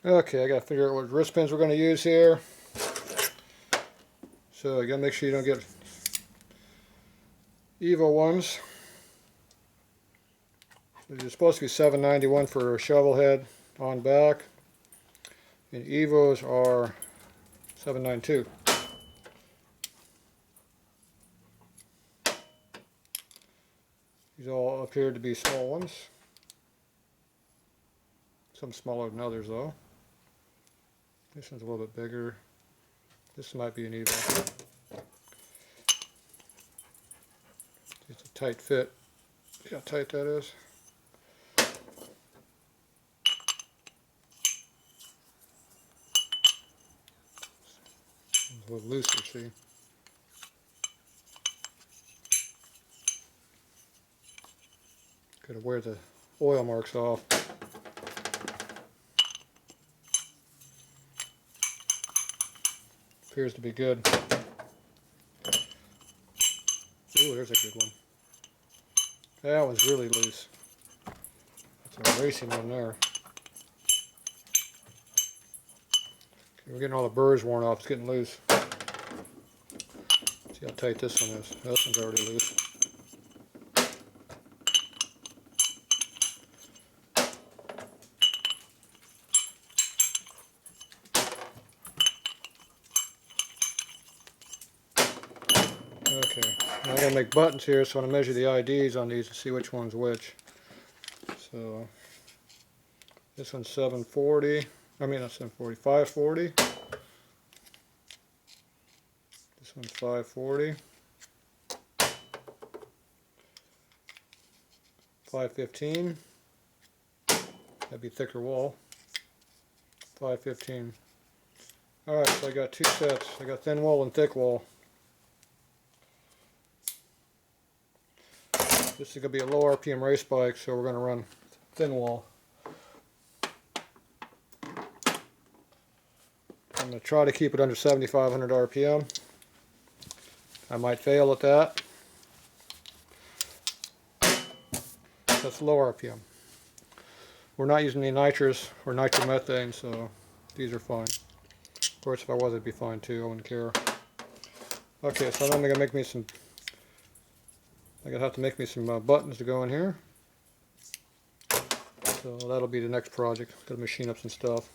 Okay, I gotta figure out what wrist pins we're gonna use here. So you gotta make sure you don't get evil ones. They're supposed to be 791 for a shovel head on back, and Evos are 792. These all appear to be small ones. Some smaller than others though. This one's a little bit bigger. This might be an Evo. It's a tight fit. See how tight that is? It's a little looser, see? Gotta wear the oil marks off. Appears to be good. Ooh, there's a good one. That was really loose. That's a racing one there. Okay, we're getting all the burrs worn off. It's getting loose. See how tight this one is. This one's already loose. Okay, now I'm going to make buttons here, so I'm going to measure the IDs on these to see which one's which. So, this one's 740, I mean not 740, 540. This one's 540. 515. That'd be thicker wall. 515. Alright, so I got two sets. I got thin wall and thick wall. This is going to be a low RPM race bike, so we're going to run thin wall. I'm going to try to keep it under 7,500 RPM. I might fail at that. That's low RPM. We're not using any nitrous or nitromethane, so these are fine. Of course, if I was, it'd be fine too. I wouldn't care. Okay, so then I'm going to make me some. I'm going to have to make me some buttons to go in here. So that'll be the next project. Got to machine up some stuff.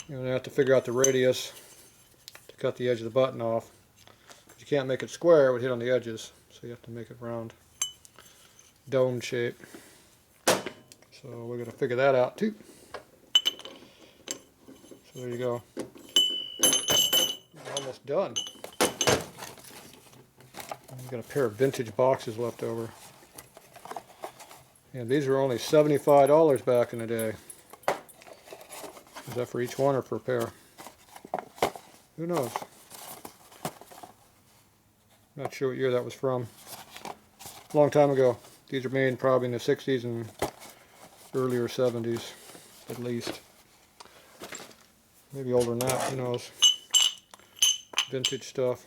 You're going to have to figure out the radius to cut the edge of the button off. You can't make it square, it would hit on the edges. So you have to make it round, dome shape. So we're going to figure that out too. So there you go. We're almost done. I've got a pair of vintage boxes left over. And these were only $75 back in the day. Is that for each one or for a pair? Who knows? Not sure what year that was from. A long time ago. These are made probably in the 60s and earlier 70s, at least. Maybe older than that, who knows. Vintage stuff.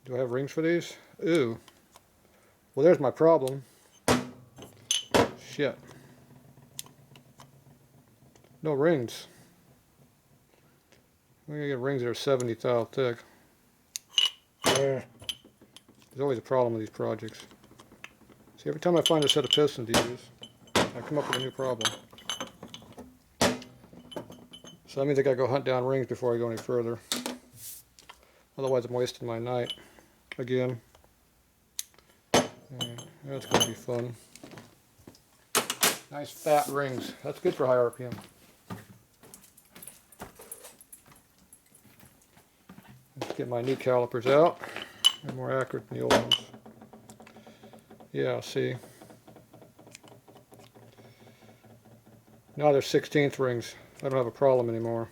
Do I have rings for these? Ooh. Well, there's my problem. Shit. No rings. We're gonna get rings that are 70 thou thick. There's always a problem with these projects. See, every time I find a set of pistons to use, I come up with a new problem. So that means I gotta go hunt down rings before I go any further. Otherwise I'm wasting my night again. And that's gonna be fun. Nice fat rings. That's good for high RPM. Let's get my new calipers out. They're more accurate than the old ones. Yeah, see. Now they're 16th rings. I don't have a problem anymore.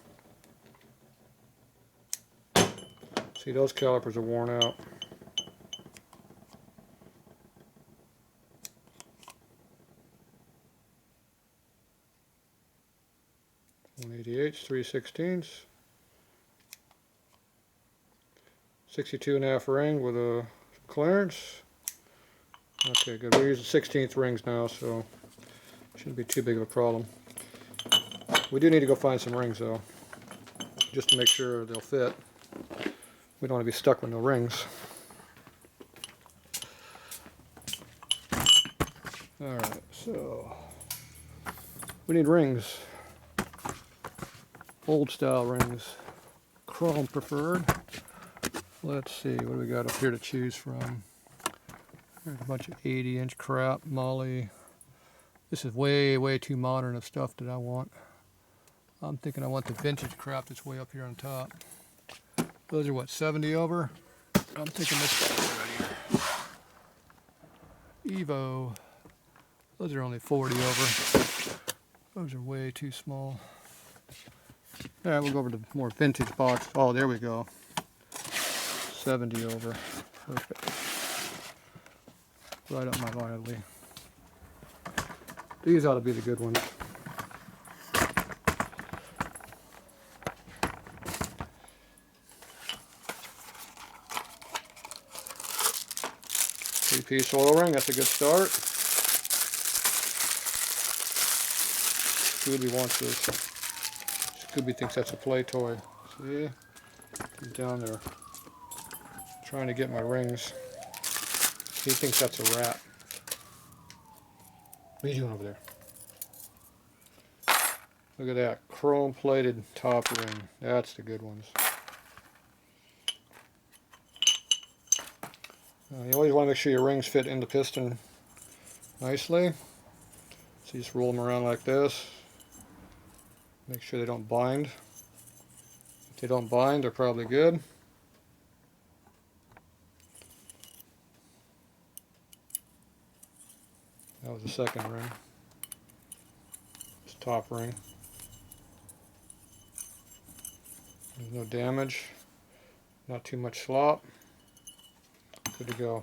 See, those calipers are worn out. 188s, 3/16. 62.5 ring with a clearance. Okay, good. We're using 16th rings now, so shouldn't be too big of a problem. We do need to go find some rings though, just to make sure they'll fit. We don't want to be stuck with no rings. Alright, so we need rings. Old style rings. Chrome preferred. Let's see, what do we got up here to choose from? There's a bunch of 80-inch crap, Molly. This is way too modern of stuff that I want. I'm thinking I want the vintage crap that's way up here on top. Those are what, 70 over? I'm thinking this guy right here. Evo. Those are only 40 over. Those are way too small. Alright, we'll go over to the more vintage box. Oh, there we go. 70 over. Perfect. Right up my alley. These ought to be the good ones. Three-piece oil ring, that's a good start. Scooby wants this. Scooby thinks that's a play toy. See? He's down there trying to get my rings. He thinks that's a rat. What are you doing over there? Look at that. Chrome-plated top ring. That's the good ones. You always want to make sure your rings fit in the piston nicely. So you just roll them around like this. Make sure they don't bind. If they don't bind, they're probably good. That was the second ring. This top ring. There's no damage. Not too much slop. Good to go.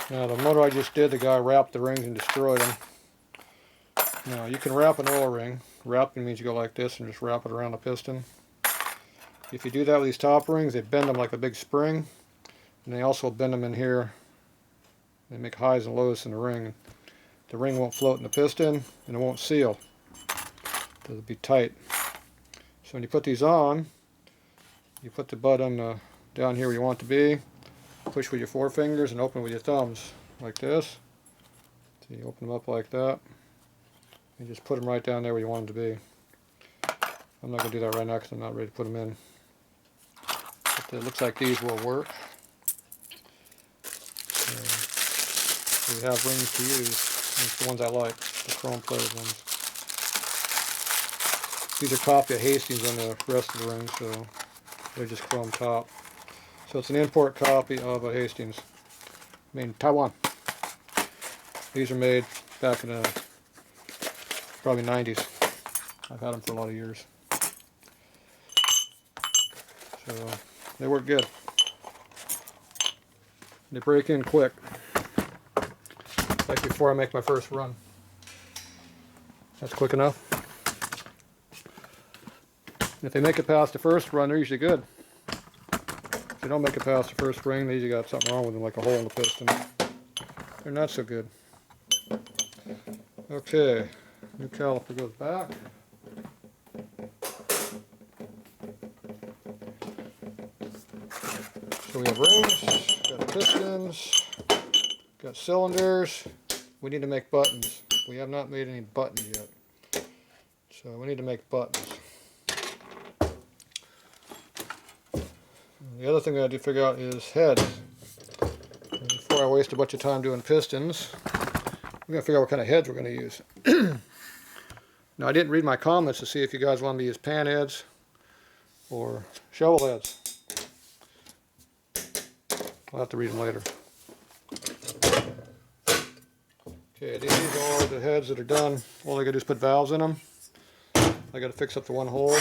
Now the motor I just did, the guy wrapped the rings and destroyed them. Now you can wrap an oil ring. Wrapping means you go like this and just wrap it around the piston. If you do that with these top rings, they bend them like a big spring. And they also bend them in here. They make highs and lows in the ring. The ring won't float in the piston and it won't seal. It'll be tight. So when you put these on, you put the butt on down here where you want it to be. Push with your forefingers and open with your thumbs like this. So you open them up like that and just put them right down there where you want them to be. I'm not going to do that right now because I'm not ready to put them in. But it looks like these will work. So we have rings to use. It's the ones I like, the chrome plated ones. These are copy of Hastings on the rest of the rings, so they're just chrome top. So it's an import copy of a Hastings, made in Taiwan. These are made back in the probably 90s. I've had them for a lot of years. So they work good. They break in quick. Like before I make my first run. That's quick enough. If they make it past the first run, they're usually good. If they don't make it past the first ring, they usually got something wrong with them, like a hole in the piston. They're not so good. Okay, new caliper goes back. So we have rings, got pistons, got cylinders. We need to make buttons. We have not made any buttons yet. So we need to make buttons. The other thing I have to figure out is heads. And before I waste a bunch of time doing pistons, we're going to figure out what kind of heads we're going to use. Now I didn't read my comments to see if you guys want me to use panheads or shovelheads. I'll have to read them later. Okay, these are the heads that are done. All I got to do is put valves in them. I got to fix up the one hole.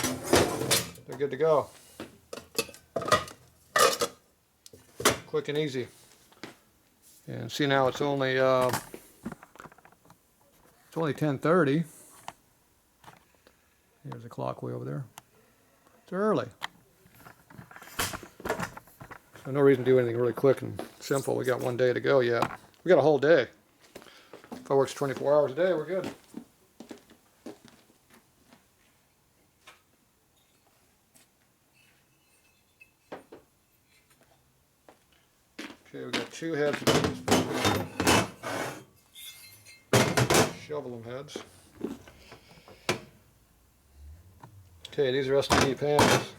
They're good to go. Quick and easy. And see, now it's only 10:30. There's the clock way over there. It's early. So no reason to do anything really quick and simple. We got one day to go yet. We got a whole day. If I work 24 hours a day, we're good. Okay, we got 2 heads of these shovel heads. Okay, these are STD panels.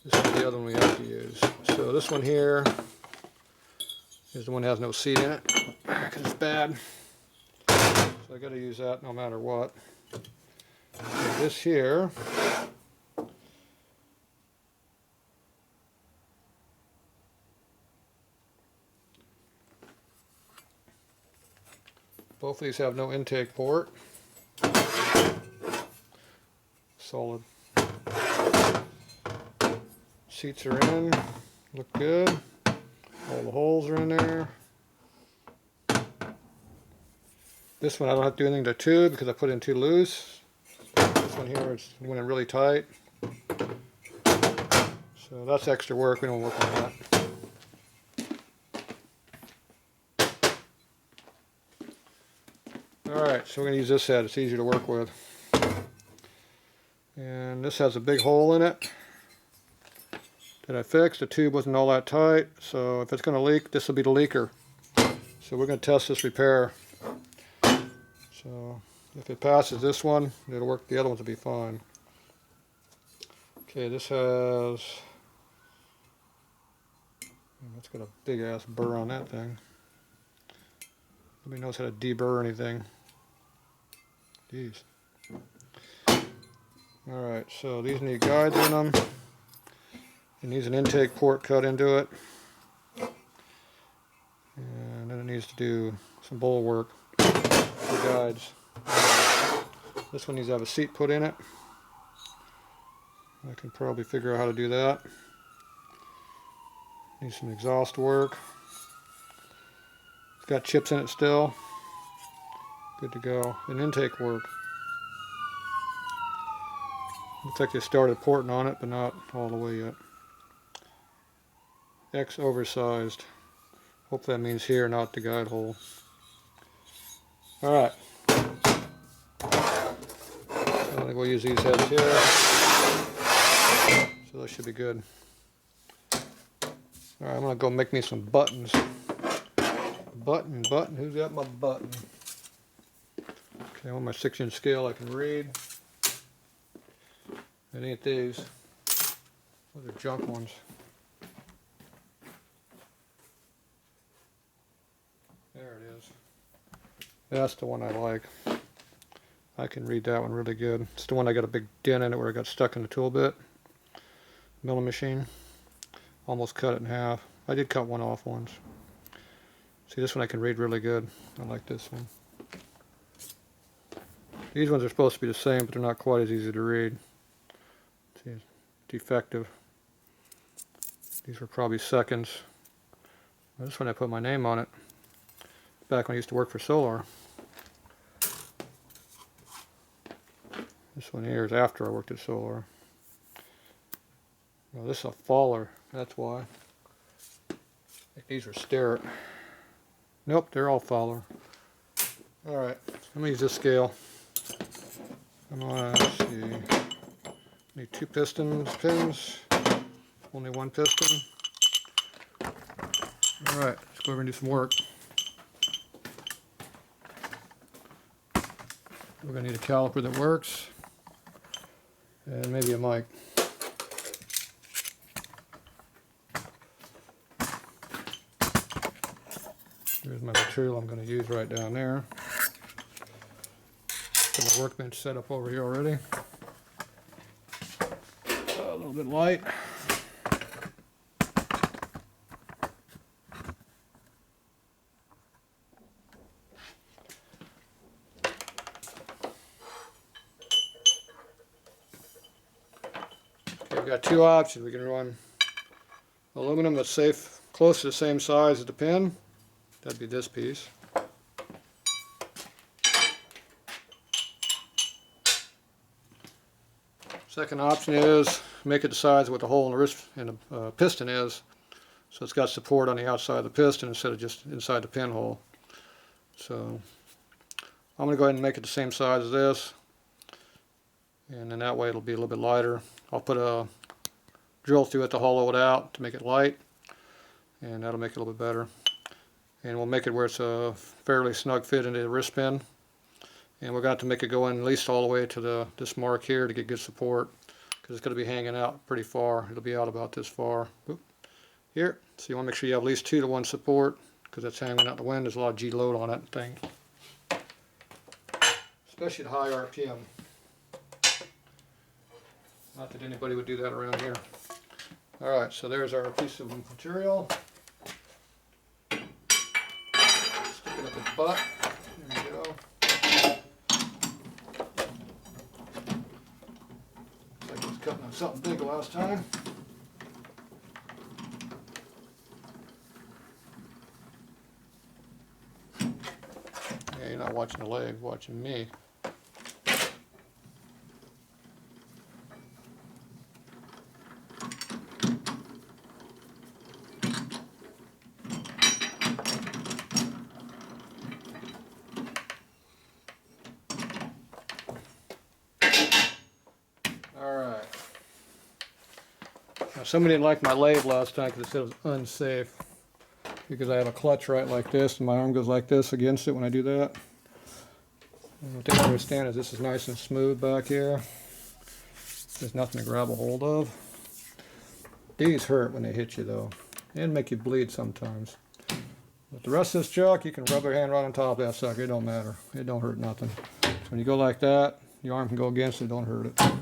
This is the other one we have to use. So this one here is the one that has no seat in it because it's bad. So I got to use that no matter what. Okay, this here both of these have no intake port. Solid. Seats are in, look good. All the holes are in there. This one I don't have to do anything to tube because I put it in too loose. This one here is went in really tight. So that's extra work, we don't work on that. Alright, so we're going to use this head, it's easier to work with. And this has a big hole in it that I fixed. The tube wasn't all that tight, so if it's going to leak, this will be the leaker. So we're going to test this repair. So if it passes this one, it'll work, the other ones will be fine. Okay, this has, it's got a big ass burr on that thing. Nobody knows how to deburr anything. Jeez. Alright, so these need guides in them. It needs an intake port cut into it. And then it needs to do some bowl work for guides. This one needs to have a seat put in it. I can probably figure out how to do that. Needs some exhaust work. It's got chips in it still. Good to go. And intake work. Looks like they started porting on it, but not all the way yet. X oversized. Hope that means here, not the guide hole. Alright. I think we'll use these heads here. So those should be good. Alright, I'm going to go make me some buttons. Button, who's got my button? Okay, on my 6-inch scale I can read. It ain't these. Those are junk ones. There it is. That's the one I like. I can read that one really good. It's the one I got a big dent in it where I got stuck in the tool bit. Milling machine. Almost cut it in half. I did cut one off once. See, this one I can read really good. I like this one. These ones are supposed to be the same, but they're not quite as easy to read. See, it's defective. These were probably seconds. This one I put my name on it. Back when I used to work for Solar. This one here is after I worked at Solar. Well, this is a faller, that's why. I think these are Starrett. Nope, they're all faller. Alright, let me use this scale. I'm gonna, let's see, need 2 pins, only 1 piston. Alright, let's go over and do some work. We're going to need a caliper that works, and maybe a mic. Here's my material I'm going to use right down there. Got my workbench set up over here already. A little bit light. Okay, we've got 2 options. We can run aluminum that's safe, close to the same size as the pin. That'd be this piece. Second option is make it the size of what the hole in the wrist and the piston is, so it's got support on the outside of the piston instead of just inside the pinhole. So I'm going to go ahead and make it the same size as this, and then that way it'll be a little bit lighter. I'll put a drill through it to hollow it out to make it light, and that'll make it a little bit better. And we'll make it where it's a fairly snug fit into the wrist pin. And we're going to have to make it go in at least all the way to this mark here to get good support, because it's going to be hanging out pretty far. It'll be out about this far. Oop. Here. So you want to make sure you have at least 2 to 1 support, because it's hanging out in the wind. There's a lot of G load on that thing, especially at high RPM. Not that anybody would do that around here. Alright, so there's our piece of material. Stick it up its butt. There we go. Looks like it was cutting on something big last time. Yeah, you're not watching the leg, you're watching me. Alright. Now somebody didn't like my lathe last time because it said it was unsafe. Because I have a clutch right like this and my arm goes like this against it when I do that. And what they don't understand is this is nice and smooth back here. There's nothing to grab a hold of. These hurt when they hit you though, and make you bleed sometimes. But the rest of this junk, you can rub your hand right on top of that sucker. It don't matter. It don't hurt nothing. So when you go like that, your arm can go against it. Don't hurt it. So,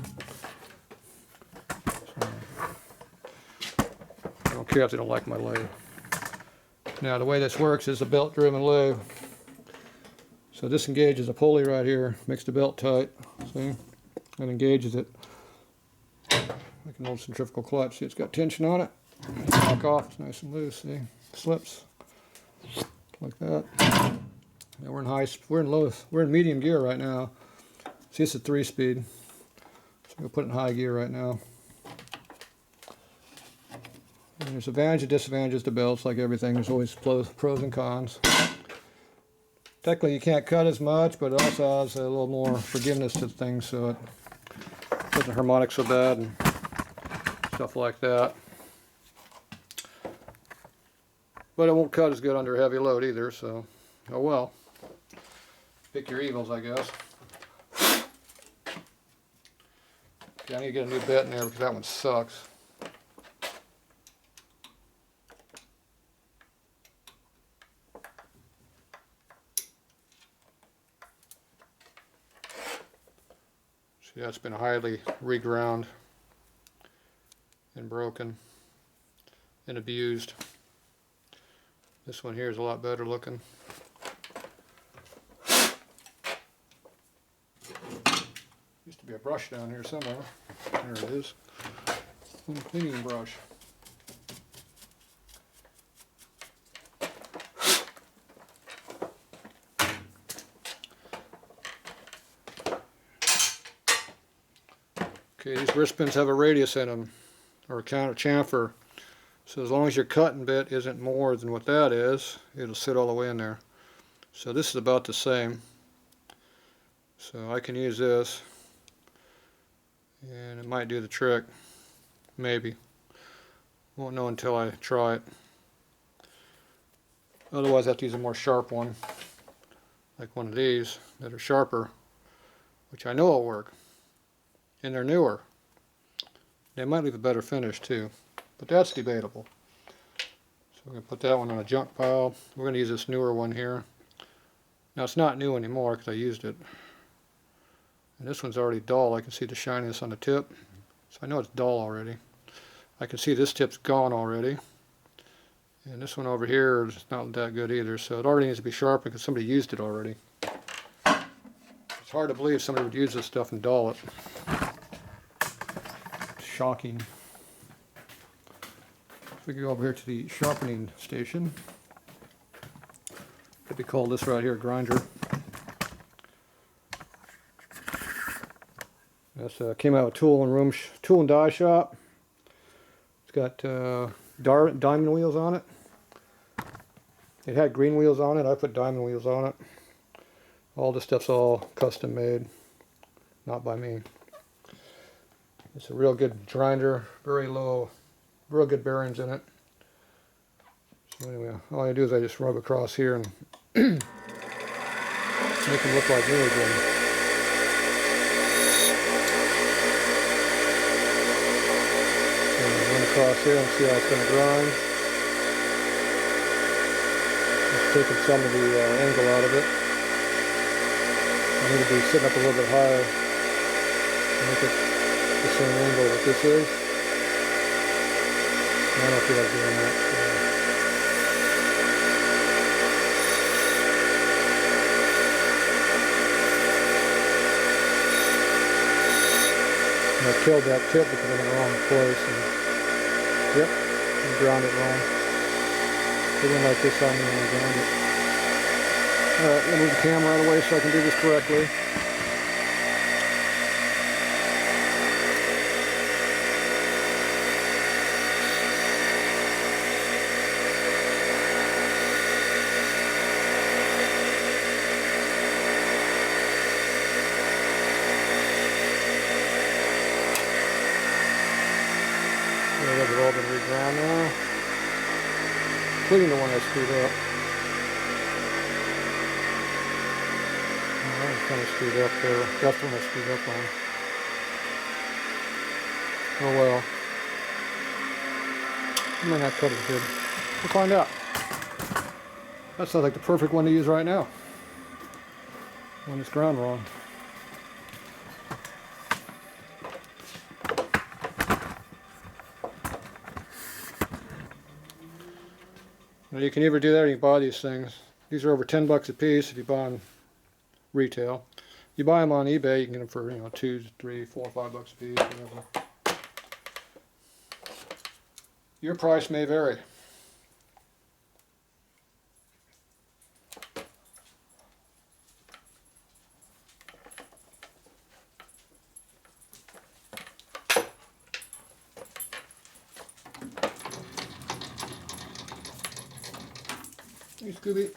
I don't care if they don't like my lathe. Now the way this works is a belt-driven lathe. So this engages a pulley right here, makes the belt tight. See, and engages it like an old centrifugal clutch. See, it's got tension on it. Lock off. It's nice and loose. See, slips like that. Now we're in medium gear right now. See, it's a 3-speed. So we'll put it in high gear right now. And there's advantages and disadvantages to belts, like everything. There's always pros and cons. Technically, you can't cut as much, but it also has a little more forgiveness to things, so it doesn't harmonic so bad and stuff like that. But it won't cut as good under heavy load either, so oh well. Pick your evils, I guess. Okay, I need to get a new bit in there because that one sucks. See, that's been highly reground and broken and abused. This one here is a lot better looking. Used to be a brush down here somewhere. There it is. A cleaning brush. Okay, these wrist pins have a radius in them, or a chamfer. So as long as your cutting bit isn't more than what that is, it'll sit all the way in there. So this is about the same. So I can use this, and it might do the trick. Maybe. Won't know until I try it. Otherwise I have to use a more sharp one, like one of these that are sharper, which I know will work. And they're newer. They might leave a better finish too, but that's debatable. So we're going to put that one on a junk pile. We're going to use this newer one here. Now it's not new anymore because I used it. And this one's already dull. I can see the shininess on the tip. So I know it's dull already. I can see this tip's gone already. And this one over here is not that good either. So it already needs to be sharpened because somebody used it already. It's hard to believe somebody would use this stuff and dull it. Shocking. If we go over here to the sharpening station, could be called this right here, grinder. This came out of tool and die shop. It's got diamond wheels on it. It had green wheels on it. I put diamond wheels on it. All this stuff's all custom made, not by me. It's a real good grinder, very low, real good bearings in it. So anyway, all I do is I just rub across here and make them look like new again. And run across here and see how it's going to grind. Just taking some of the angle out of it. I need to be sitting up a little bit higher to make it the same angle that this is. I don't feel like doing that. And I killed that tip because I'm in the wrong place. And, yep, I ground it wrong. It went like this on me when I ground it. Alright, let me move the camera out of the way so I can do this correctly. They've all been reground now, including the one I screwed up. That was kind of screwed up there. That's the one I screwed up on. Oh well. I might not cut as good. We'll find out. That sounds like the perfect one to use right now, when it's ground wrong. Now you can either do that or you can buy these things. These are over 10 bucks a piece if you buy them retail. You buy them on eBay, you can get them for, 2, 3, 4, 5 bucks a piece, whatever. Your price may vary. Hey, Scooby.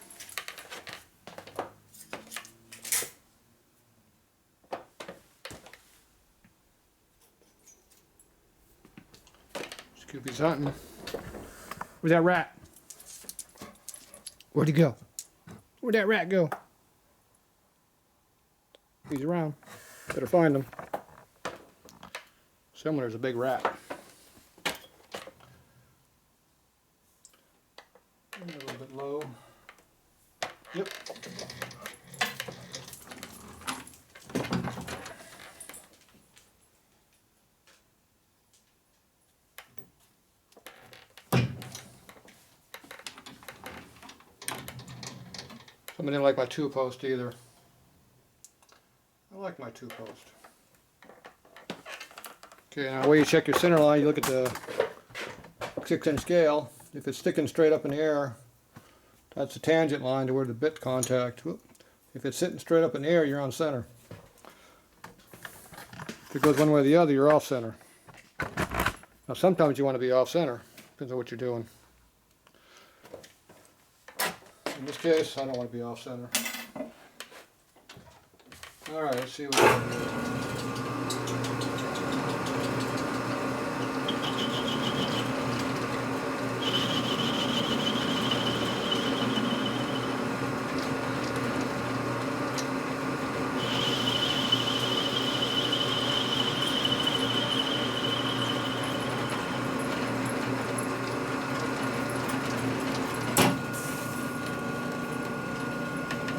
Scooby's hunting. Where's that rat? Where'd he go? Where'd that rat go? He's around. Better find him. Somewhere there's a big rat. A little bit low. Yep. Somebody didn't like my 2-post either. I like my 2-post. Okay, now the way you check your center line, you look at the 6-inch scale. If it's sticking straight up in the air, that's the tangent line to where the bit contact. If it's sitting straight up in the air, you're on center. If it goes one way or the other, you're off center. Now sometimes you want to be off center, depends on what you're doing. In this case, I don't want to be off center. Alright, let's see what we can do.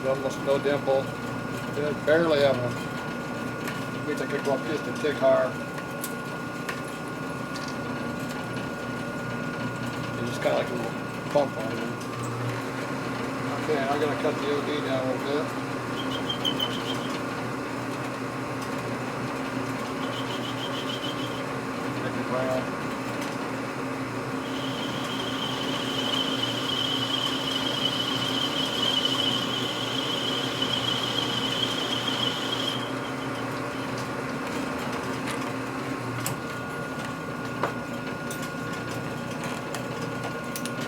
Almost no dimple. Barely have one. Means I could go up just a tick higher. It's just kind of like a little bump on it. Okay, I'm going to cut the OD down a little bit. Make it brown.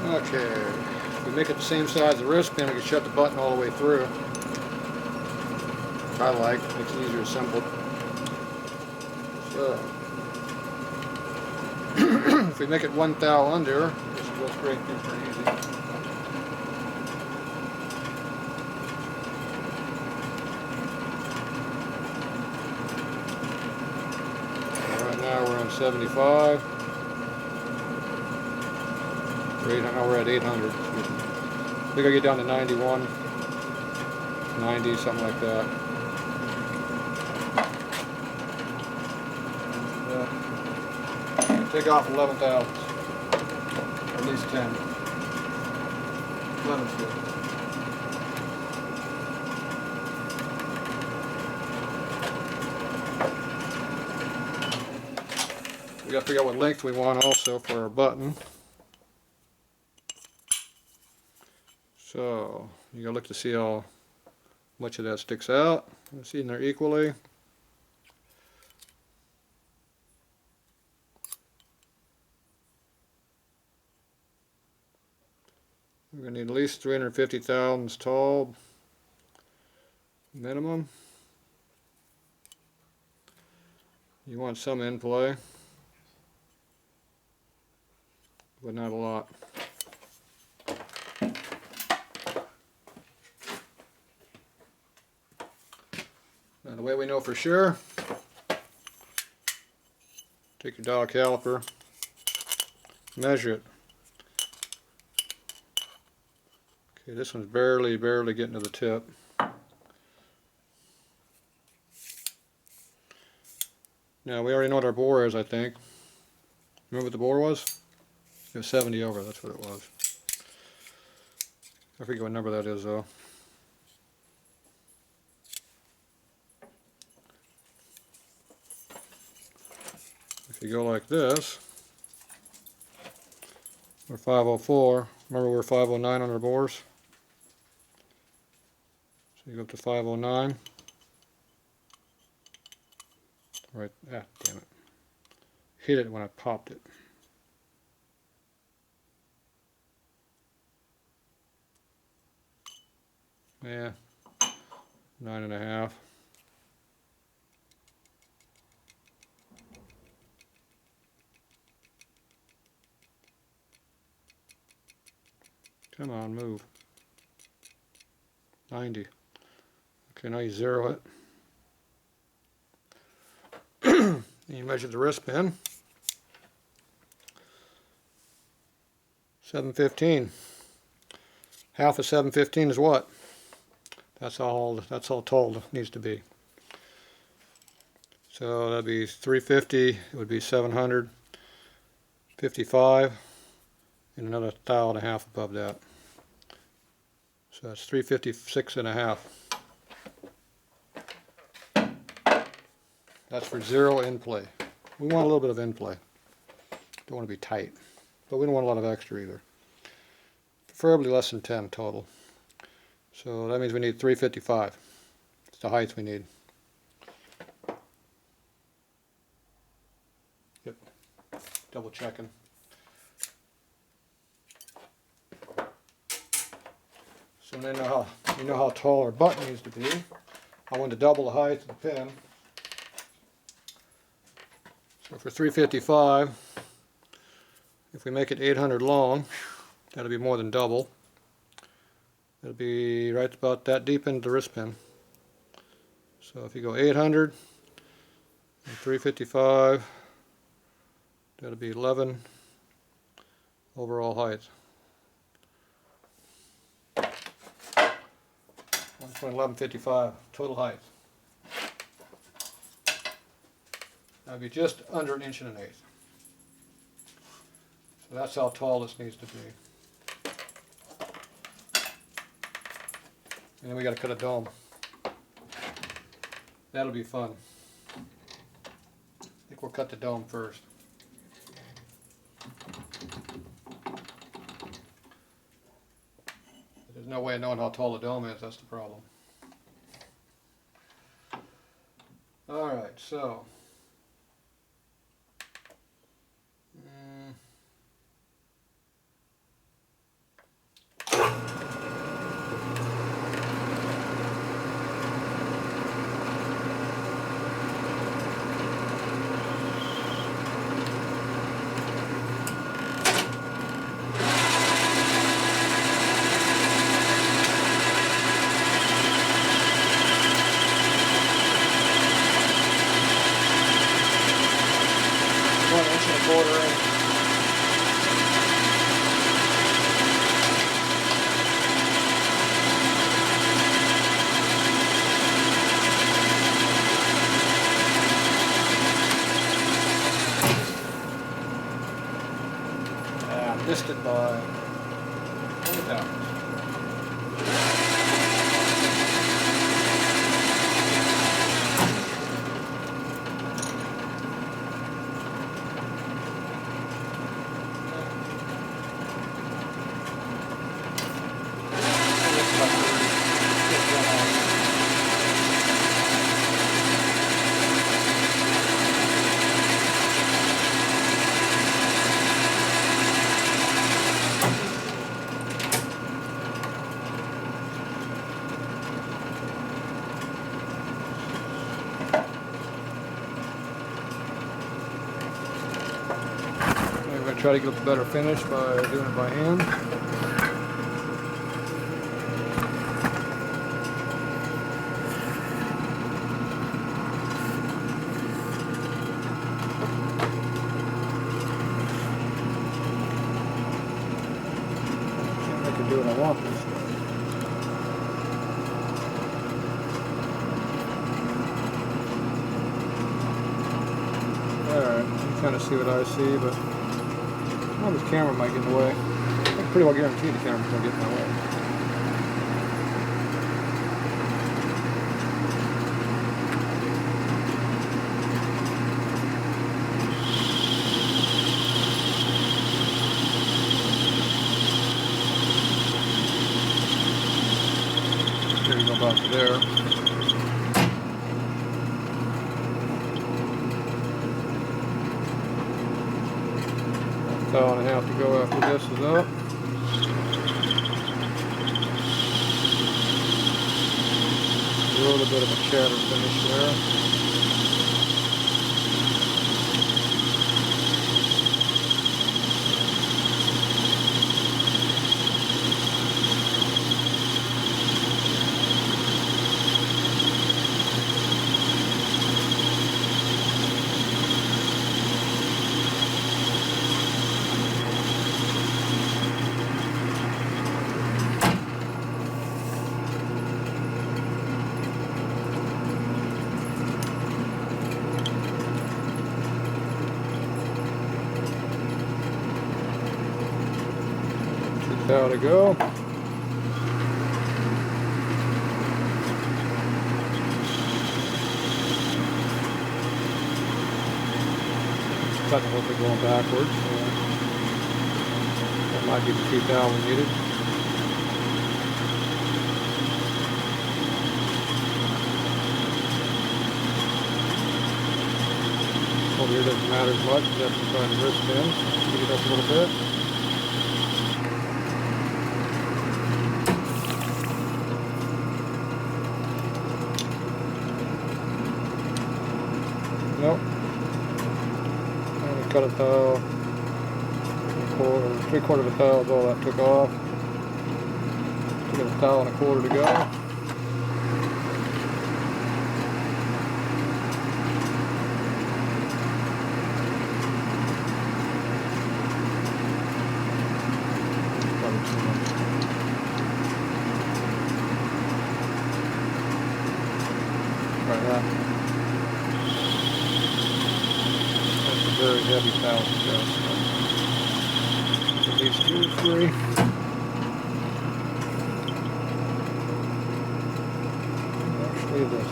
Okay, if we make it the same size as the wrist pin, we can shut the button all the way through. I like, makes it easier to assemble. So, if we make it 1 thou under, just Go straight through pretty easy. Right now we're on 75. Now we're at 800. I think I get down to 91, 90, something like that. Take off 11 thousandths, or at least 10. 11's good. We got to figure out what length we want also for our button. So you got to look to see how much of that sticks out. See in there equally. We're going to need at least 350 thousandths tall minimum. You want some in play, but not a lot. Now the way we know for sure, take your dial caliper, measure it. Okay, this one's barely getting to the tip. Now we already know what our bore is, I think. Remember what the bore was? It was 70 over, that's what it was. I forget what number that is though. If you go like this, we're 504. Remember we're 509 on our bores? So you go up to 509. Right, damn it. Hit it when I popped it. Yeah, 9.5. Come on, move. 90. Okay, now you zero it. You measure the wrist pin. 715. Half of 715 is what? That's all tall it needs to be. So that'd be 350. It would be 755, and another 1.5 above that. So that's 356.5. That's for zero in play. We want a little bit of in play. Don't want to be tight, but we don't want a lot of extra either. Preferably less than 10 total. So that means we need 355. It's the height we need. Yep. Double checking. So now you know how tall our button needs to be. I want to double the height of the pin. So for 355, if we make it 800 long, that'll be more than double. It'll be right about that deep into the wrist pin. So if you go 800 and 355, that'll be 11 overall height. 1.1155 total height. That'd be just under 1 1/8 inches. So that's how tall this needs to be. And then we got to cut a dome. That'll be fun. I think we'll cut the dome first. There's no way of knowing how tall the dome is, that's the problem. Alright, so 1/4 inch. Missed it by 20,000. Try to get a better finish by doing it by hand. I can do what I want this way. Alright, you kind of see what I see, but this camera might get in the way. I can pretty well guarantee the camera's going to get in my way. There you go, about to there. Towel and a half to go after this is up. A little bit of a chatter finish there. How to go. Technically going backwards, so that might be the key towel we needed. Over here doesn't matter as much, just have to try and wrist in, speed it up a little bit. Nope. Cut a towel. 3/4 of a towel is all that took off. Took a towel and a 1/4 to go. Right now. Very heavy towel to go. So these screws free. Actually, this.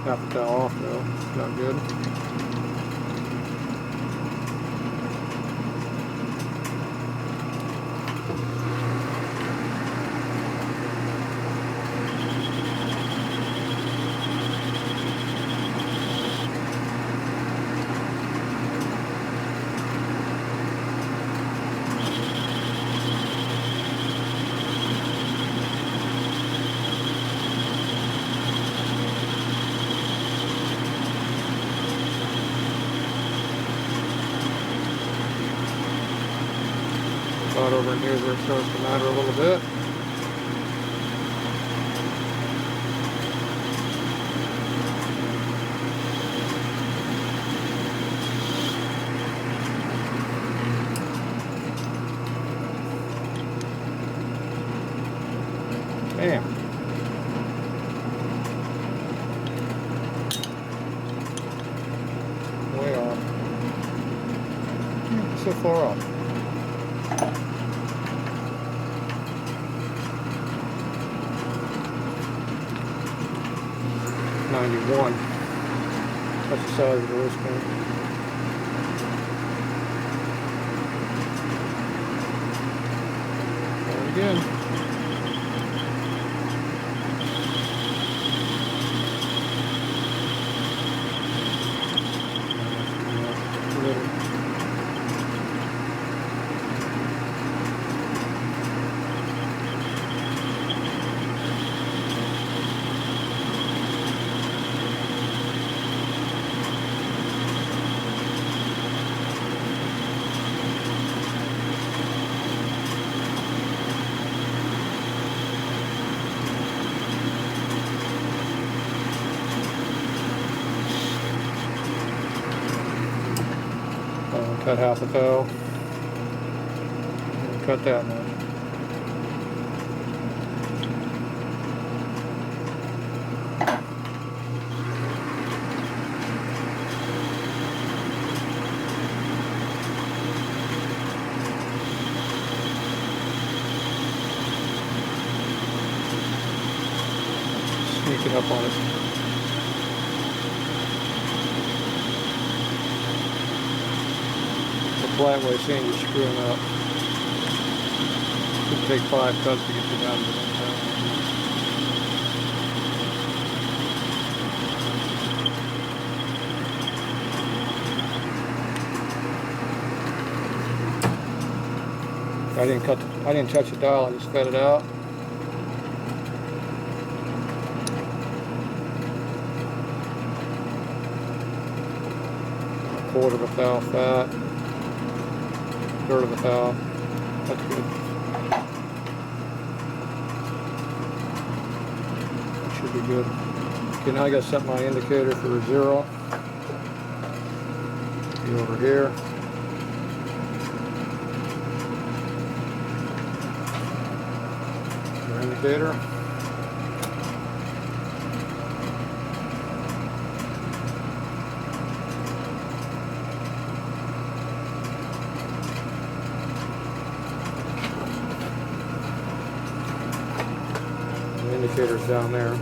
Half the towel off though. Not good. About over in here is where it starts to matter a little bit. so far off. 91. That's the size of the wristband. And again. Cut half a thou. Cut that much. Sneaking up on it. Flat way seeing you screwing up. Should take 5 cuts to get you down to 1 pound. I didn't touch the dial, I just fed it out. A quarter of a thou fat. Third of a thou. That's good. That should be good. Okay, now I got to set my indicator for a 0. Be over here. Your indicator. Indicators down there.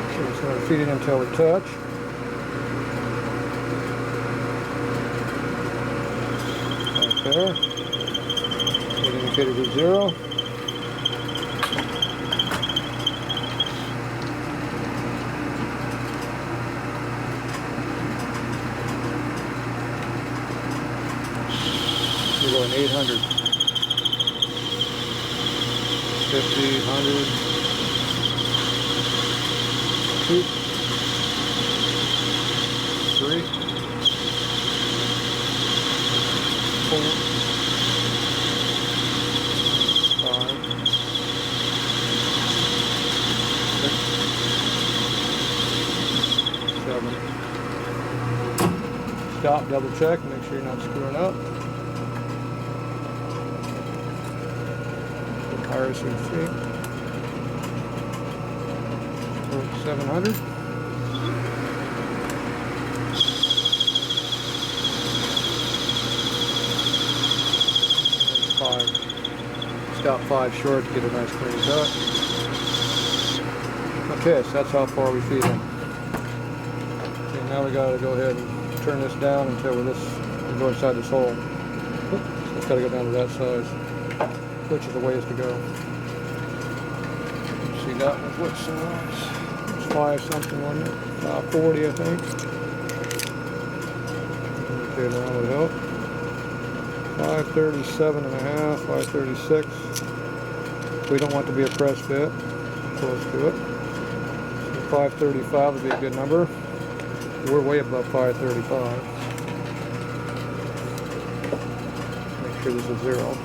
Okay, so I'm feed it until we touch. Right there. That indicator to 0. We're going 800, 50, 100, 2, 3, 4, 5, 6, 7. Stop, double check, make sure you're not screwing up. RC feet. 700. Stop 5 short to get a nice clean cut. Okay, so that's how far we feed in. Okay, now we got to go ahead and turn this down until we go inside this hole. So it's got to go down to that size. Which is the ways to go. See, that was what size? It was 5 something, wasn't it? 40, I think. Okay, that would help. 537 and a half, 536. We don't want to be a press fit. Close to it. So 535 would be a good number. We're way above 535. Make sure this is 0.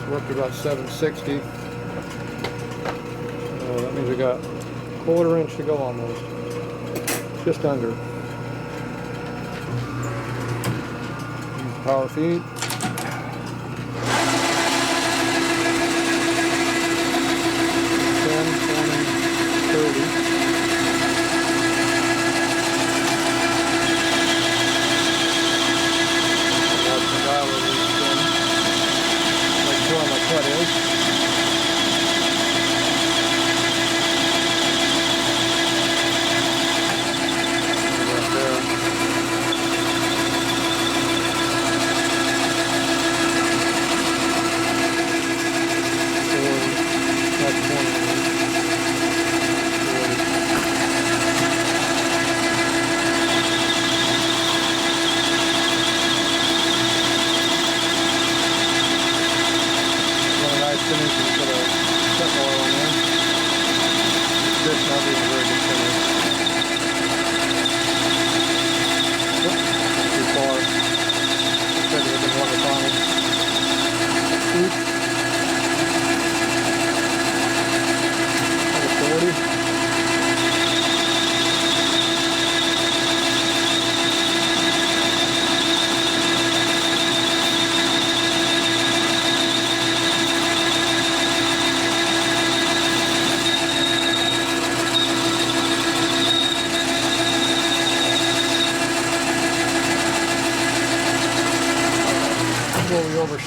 We're up to about 760. So that means we got a quarter inch to go almost. Just under. Use power feed.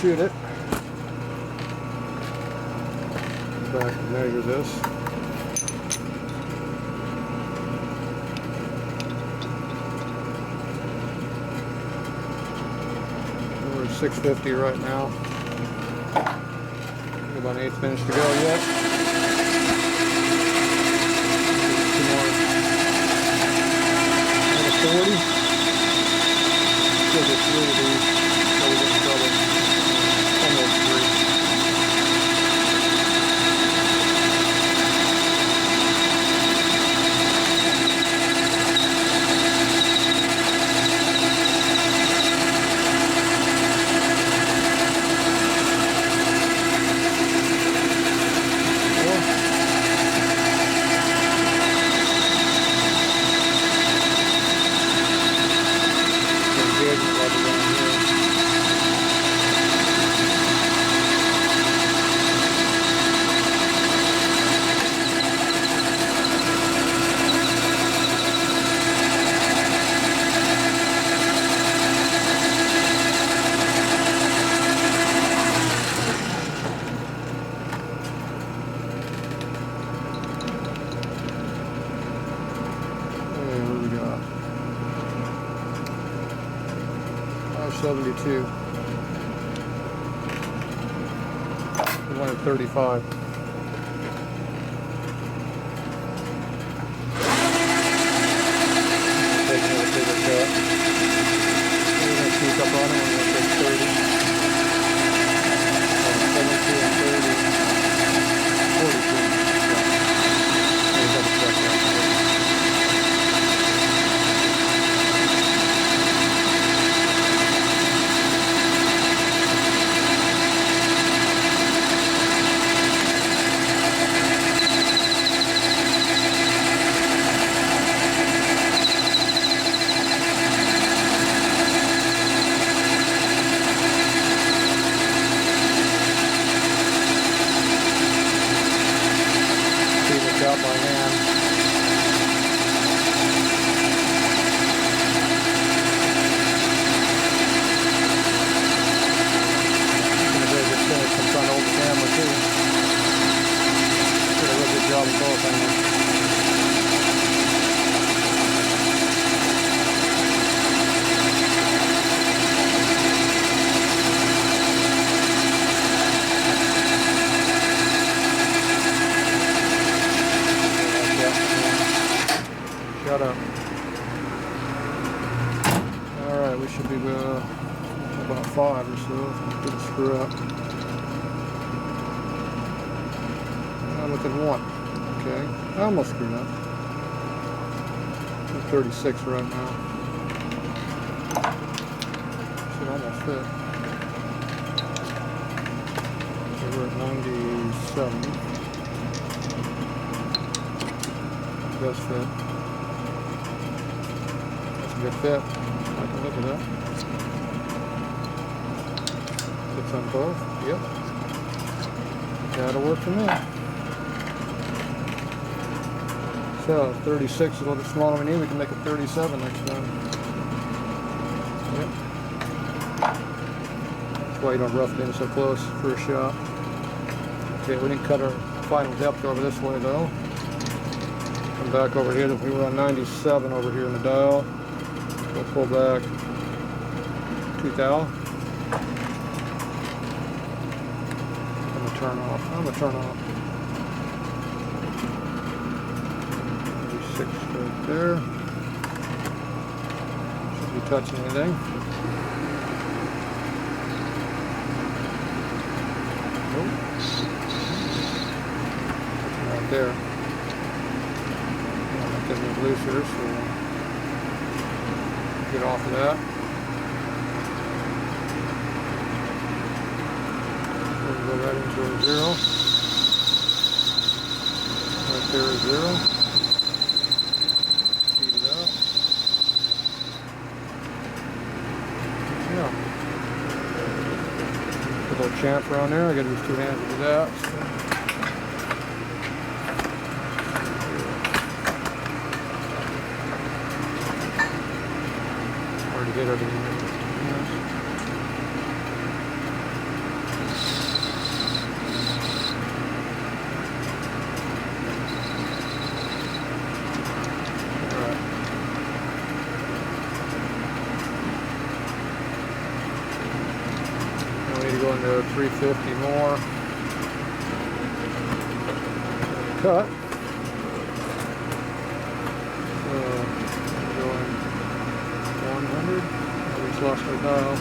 shoot it. Go back and measure this. We're at 650 right now. About an 1/8 inch to go yet. Two more. Another 40. Still get 3 of these, so we get in trouble. Almost 3. What do we got? 572. We wanted 35. Take another bigger cut. We're going to sneak up on it. We're going to take 30. 72 and 30. 42. We'll double check that. Out by hand. I'm going to finish some trying to hold the camera too. Did a real good job of both angles. Shut up. Alright, we should be about 5 or so if we didn't screw up. Within 1. Okay. I almost screwed up. I'm 36 right now. Should almost fit. So we're at 97. It does fit. Good fit. I can look at that. Fits on both. Yep. That'll work for me. So 36 is a little bit smaller than we need. We can make it 37 next time. Yep. That's why you don't rough it in so close for a shot. Okay, we didn't cut our final depth over this way though. Come back over here. We were on 97 over here in the dial. We'll pull back 2 thou. I'm going to turn off. 36 right there. Shouldn't be touching anything. Nope. Right there. I'll get it looser, so get off of that. We'll go right into a 0. Right there is 0. Speed it up. Yeah. Put a little chamfer on there. I gotta use 2 hands to do that. Get everything. to 350 more. Cut. So I'm going 100. I just lost my dial.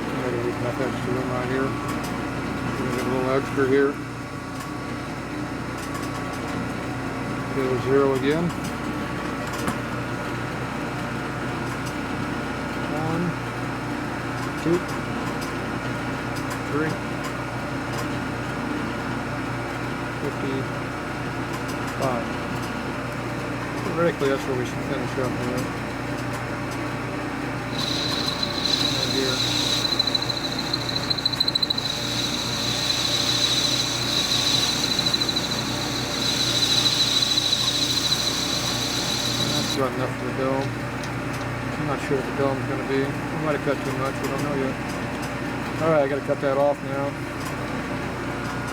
I'm going to leave enough extra room right here. I'm going to get a little extra here. Go to 0 again. 1, 2, 3, 55. Theoretically, that's where we should finish up here. Right here. That's right enough for the dome. I'm not sure what the dome's going to be. I might have cut too much, we don't know yet. Alright, I got to cut that off now.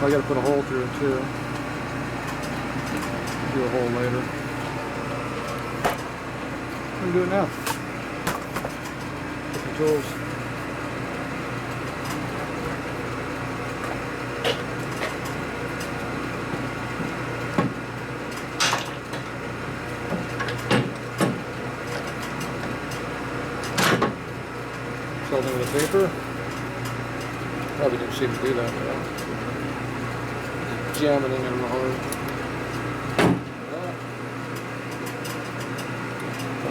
I got to put a hole through it too. Do a hole later. I'm going to do it now. Get the tools. Something with the paper. Probably didn't seem to do that well. Jam it in there real hard.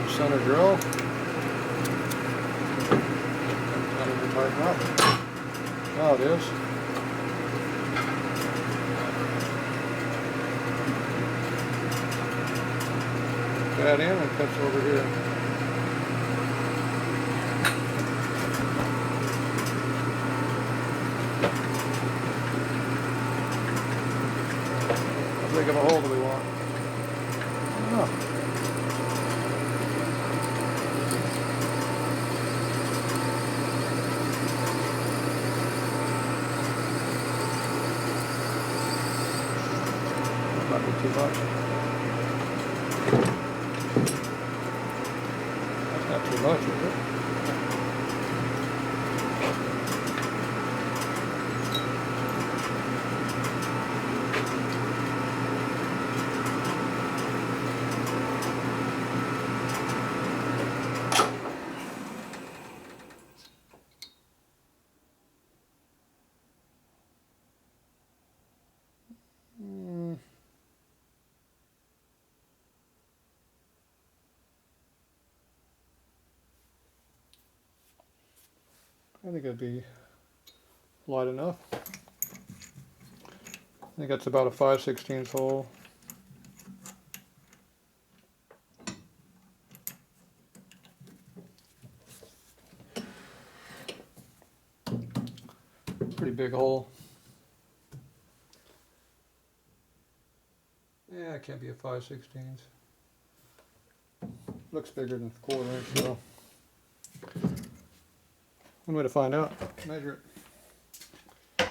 Center drill. Not even tighten up. Now it is. Put that in and cuts over here. How big of a hole do we want? I don't know. Might be too much. That's not too much, is it? I think it'd be light enough. I think that's about a 5/16 hole. Pretty big hole. Yeah, it can't be a 5/16. Looks bigger than 1/4 inch though. One way to find out, measure it.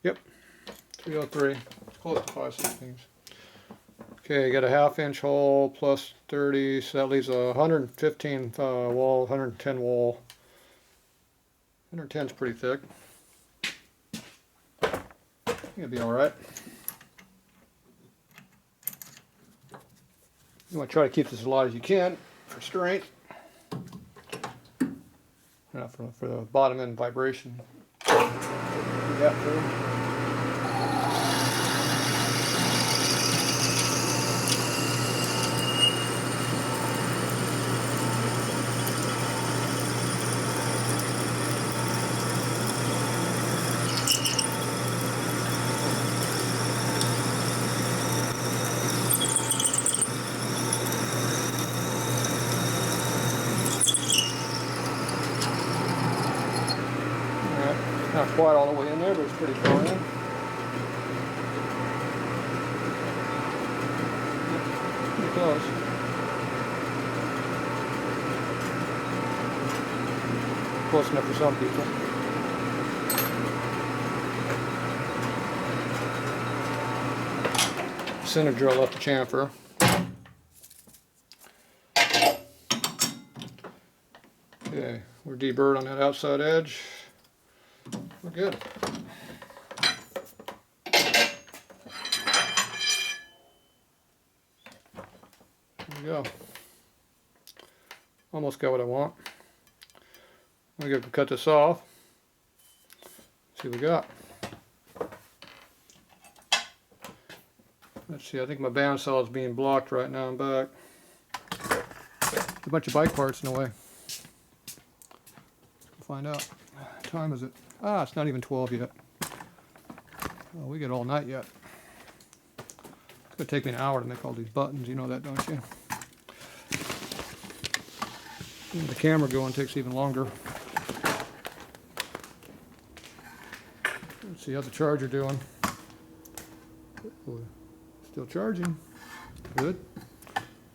Yep, 303, it's close to 5/16. Okay, you got a 1/2 inch hole plus 30, so that leaves a 115 wall, 110 wall. 110 is pretty thick. I think it'll be alright. You want to try to keep this as light as you can. For strength, for the bottom end vibration. Yeah, true. Not quite all the way in there, but it's pretty far in. Pretty close. Close enough for some people. center drill up the chamfer. Okay, we're deburred on that outside edge. We're good. There we go. Almost got what I want. I'm going to cut this off. See what we got. Let's see, I think my bandsaw is being blocked right now. I'm back. There's a bunch of bike parts in the way. We'll find out. What time is it? Ah, it's not even 12 yet. Oh, we get all night yet. It's going to take me an hour to make all these buttons. You know that, don't you? And the camera going takes even longer. Let's see how the charger doing. Ooh, still charging. Good.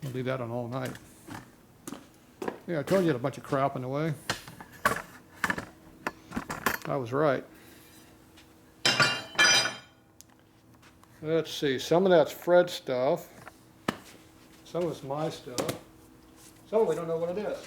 I'll leave that on all night. Yeah, I told you had a bunch of crap in the way. I was right. Let's see, some of that's Fred's stuff. Some of it's my stuff. Some of we don't know what it is.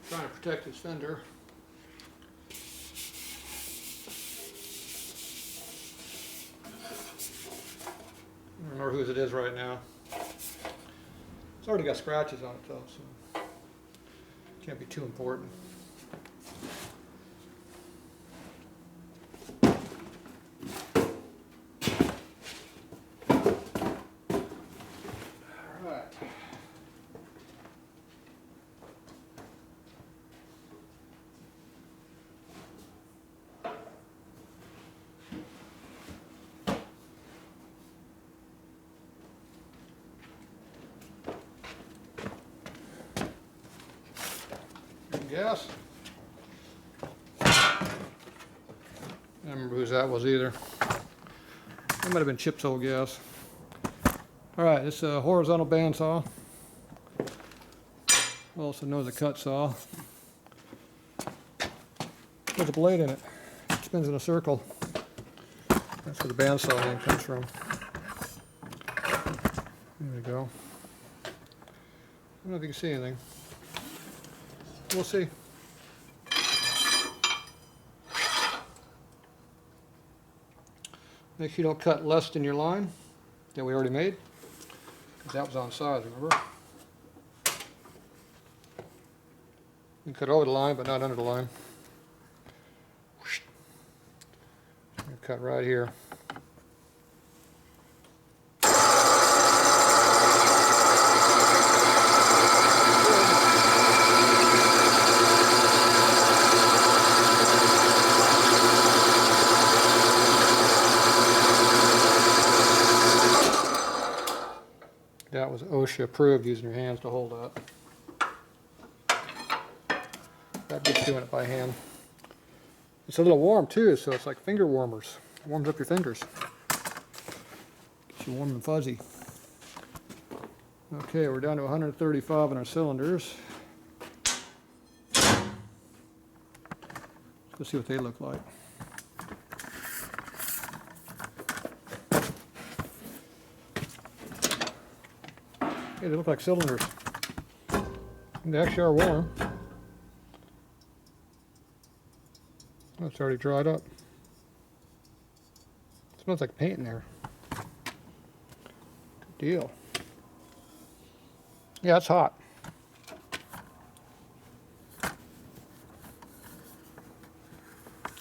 Trying to protect his fender. I don't remember whose it is right now. It's already got scratches on it though, so can't be too important. Gas. I don't remember whose that was either. That might have been Chip's old gas. Alright, this is a horizontal bandsaw. Also known as a cut saw. There's a blade in it. It spins in a circle. That's where the bandsaw name comes from. There we go. I don't know if you can see anything. We'll see. Make sure you don't cut less than your line that we already made, because that was on size, remember? You can cut over the line, but not under the line. Cut right here. That was OSHA approved, using your hands to hold up. That bit's doing it by hand. It's a little warm too, so it's like finger warmers. It warms up your fingers. Gets you warm and fuzzy. Okay, we're down to 135 in our cylinders. Let's see what they look like. Hey, they look like cylinders. They actually are warm. Oh, it's already dried up. It smells like paint in there. Good deal. Yeah, it's hot.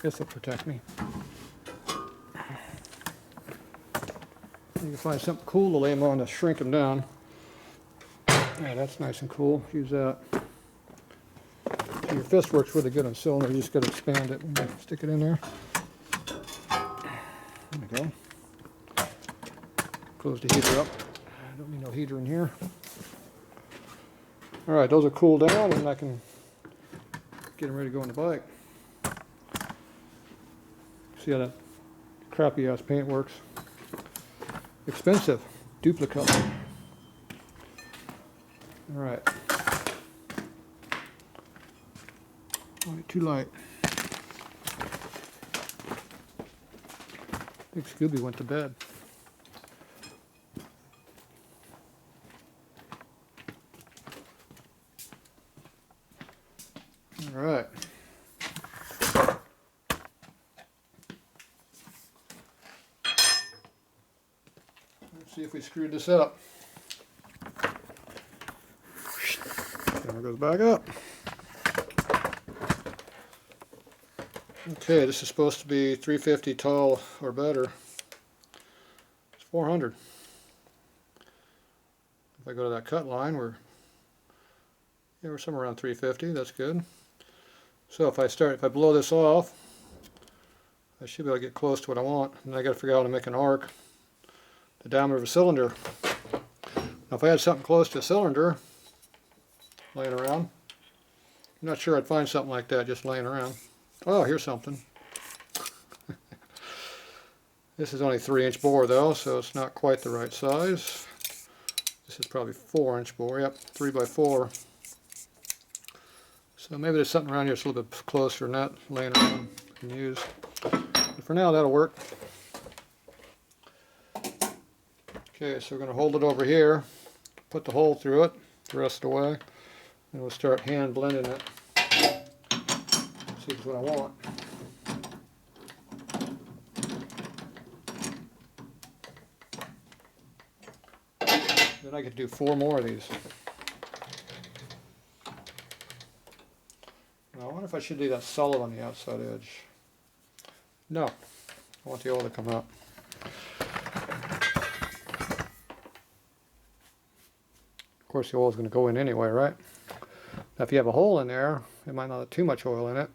This will protect me. You can find something cool to lay them on to shrink them down. Yeah, that's nice and cool. Use that. So your fist works really good on cylinder. You just got to expand it and stick it in there. There we go. close the heater up. I don't need no heater in here. Alright, those are cooled down and I can get them ready to go on the bike. See how that crappy ass paint works. Expensive. Duplicate. Alright. Too light. I think Scooby went to bed. Alright. Let's see if we screwed this up. Camera goes back up. Okay, this is supposed to be 350 tall or better. It's 400. If I go to that cut line, we're somewhere around 350. That's good. So if I blow this off, I should be able to get close to what I want. And then I got to figure out how to make an arc, the diameter of a cylinder. Now if I had something close to a cylinder laying around, I'm not sure I'd find something like that just laying around. Oh, here's something. This is only 3-inch bore though, so it's not quite the right size. This is probably 4-inch bore. Yep, 3x4. So maybe there's something around here that's a little bit closer than that laying around and use. But for now, that'll work. Okay, so we're going to hold it over here, put the hole through it the rest of the way, and we'll start hand blending it. See if it's what I want. Then I could do 4 more of these. Now, I wonder if I should do that solid on the outside edge. No, I want the oil to come out. Of course, the oil is going to go in anyway, right? Now, if you have a hole in there, it might not have too much oil in it.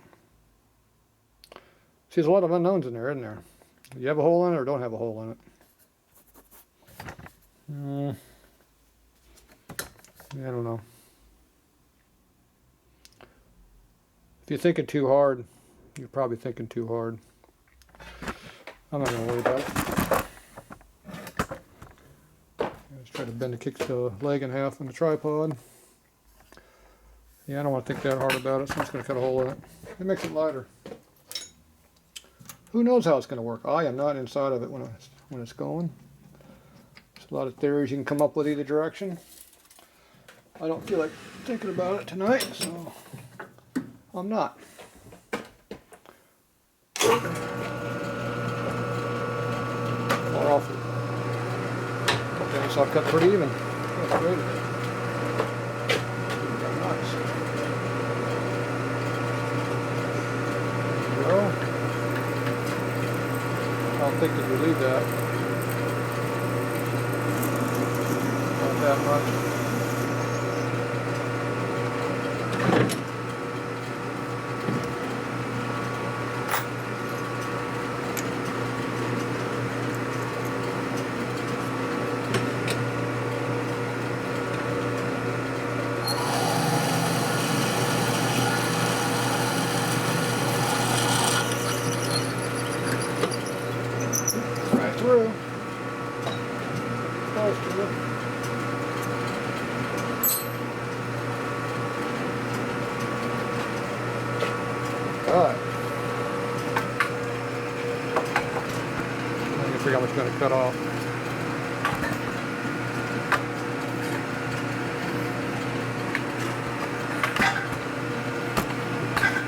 See, there's a lot of unknowns in there, isn't there? Do you have a hole in it or don't have a hole in it? I don't know. If you're thinking too hard, you're probably thinking too hard. I'm not going to worry about it. Let's try to bend the leg in half on the tripod. Yeah, I don't want to think that hard about it, so I'm just going to cut a hole in it. It makes it lighter. Who knows how it's going to work? I am not inside of it when it's going. There's a lot of theories you can come up with either direction. I don't feel like thinking about it tonight, so I'm not. Far off. Okay, so I've cut pretty even. That's great. Nice. There we go. I don't think that we leave that. Not that much. Through. Close to it. Alright. I can figure out what's going to cut off.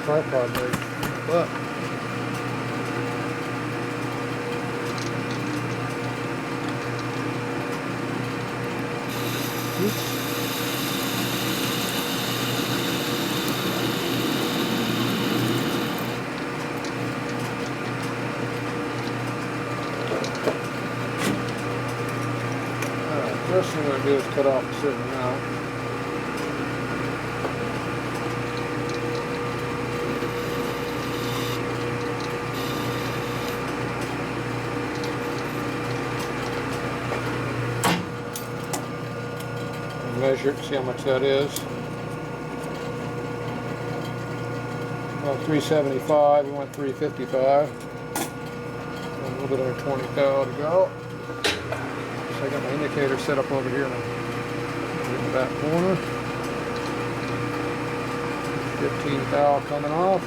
Tripod leg. But first thing I'm going to do is cut off a certain amount. measure it and see how much that is. Well, 375, we want 355. A little bit under 20 thou to go. So I got my indicator set up over here in the back corner. 15 thou coming off.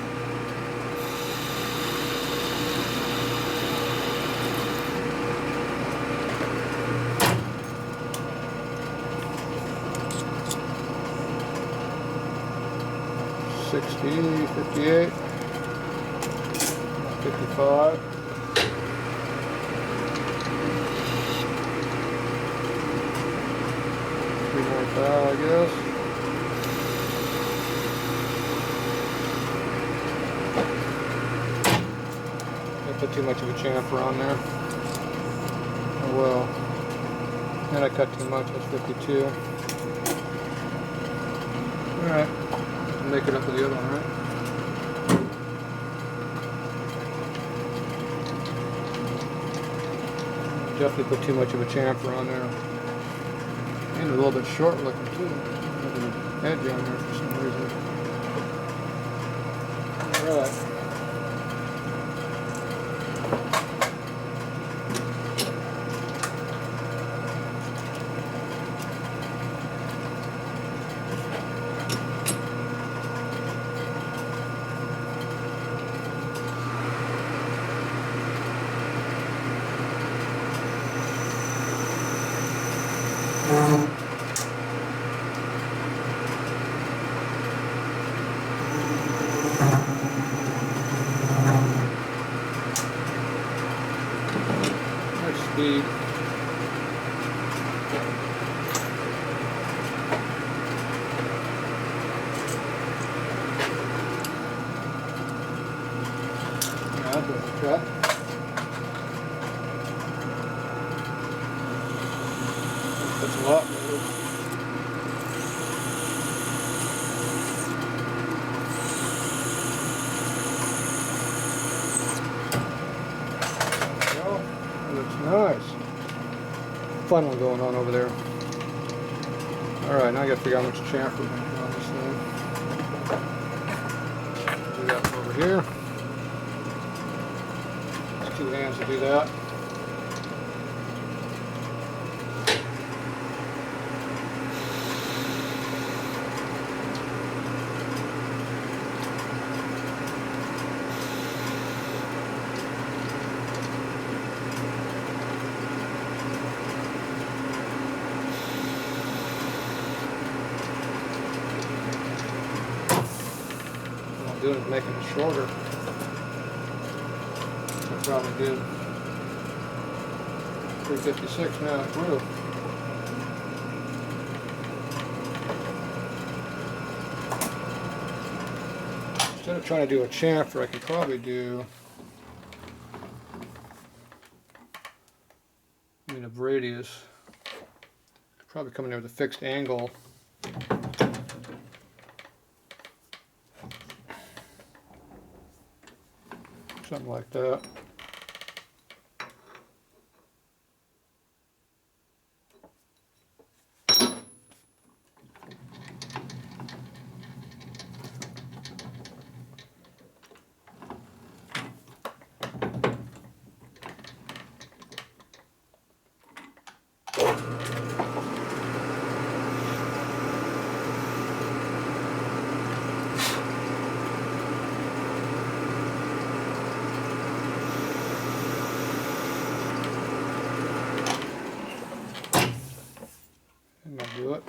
$60, $58, $55. Three more thou, I guess. I put too much of a chamfer on there. Oh well. And I cut too much, that's 52. Alright. Make it up with the other one, right? Definitely put too much of a chamfer on there. And a little bit short looking too. There's an edge on there for some reason. Alright. Speed. That doesn't cut. That's a lot better. Nice. Fun one going on over there. Alright, now I gotta figure out how much chamfer we're gonna put on this thing. Do that over here. There's two hands to do that. Doing is making it shorter. I probably did 356 now it grew. Instead of trying to do a chamfer, I could probably do a radius. Probably come in there with a fixed angle. Something like that. Do it.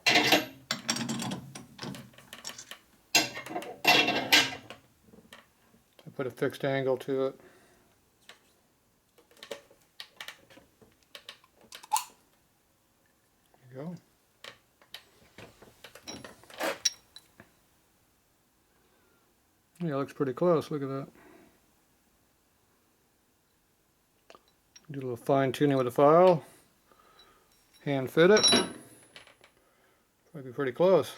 I put a fixed angle to it. There you go. Yeah, it looks pretty close. Look at that. Do a little fine tuning with the file. Hand fit it. Probably be pretty close.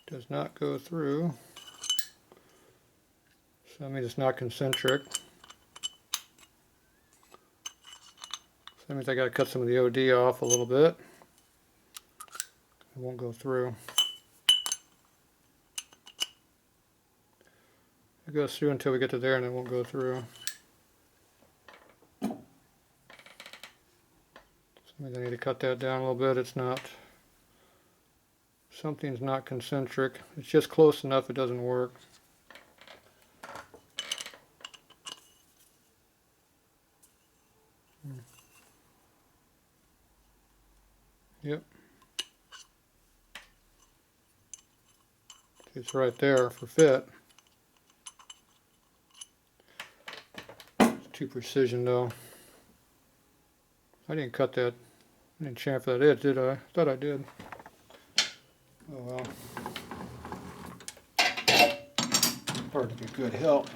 Does not go through. So that means it's not concentric. So that means I got to cut some of the OD off a little bit. It won't go through. It goes through until we get to there and it won't go through. So maybe I need to cut that down a little bit. It's not, something's not concentric. It's just close enough it doesn't work. Yep. It's right there for fit. It's too precision though. I didn't cut that. I didn't chamfer that edge, did I? I thought I did. Oh well. Hard to be good help.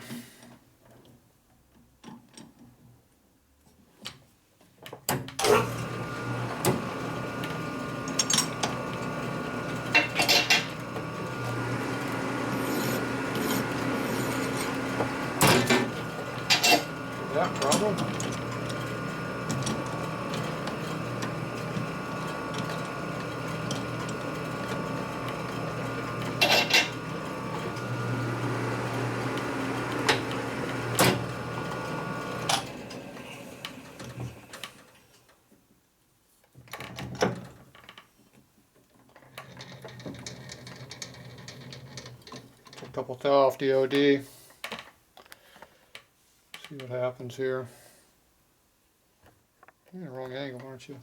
That problem? A couple thou off the OD. See what happens here. You're in the wrong angle, aren't you?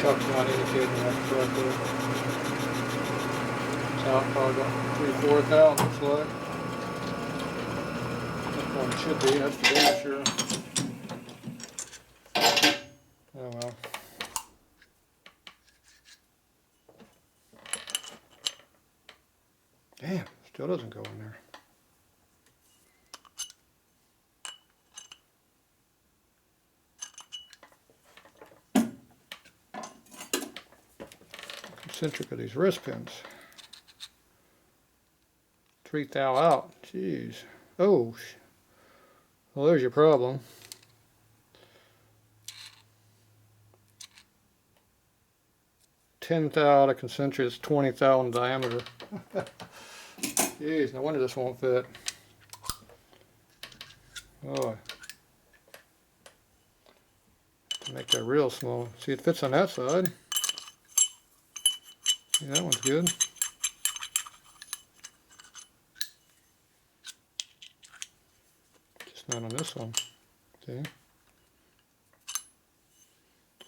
Chuck's not indicating that correctly. It's out probably about 3/4 out, looks like. That one should be, that's for damn sure. Oh well. Damn, still doesn't go in there. Concentric of these wrist pins. 3 thou out. Jeez. Oh. Well, there's your problem. $10 thou out of concentric is 20 thou in diameter. Jeez, no wonder this won't fit. Oh. To make that real small. See, it fits on that side. Yeah, that one's good. Just not on this one. See?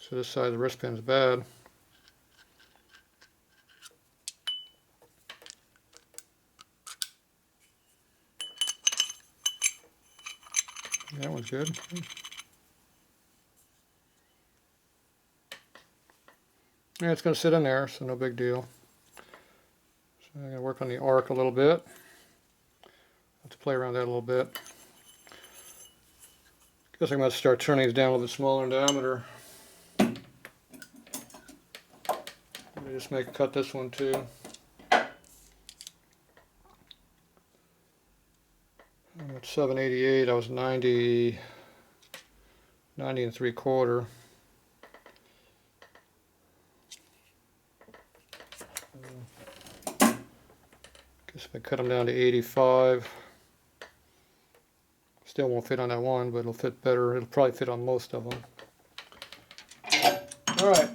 So this side of the wrist pin's bad. That one's good. Yeah, it's going to sit in there, so no big deal. So I'm going to work on the arc a little bit. Have to play around that a little bit. Guess I'm going to start turning these down a little bit smaller in diameter. Let me just cut this one too. I'm at 788. I was 90 and 3/4. Guess if I cut them down to 85, still won't fit on that one, but it'll fit better. It'll probably fit on most of them. All right.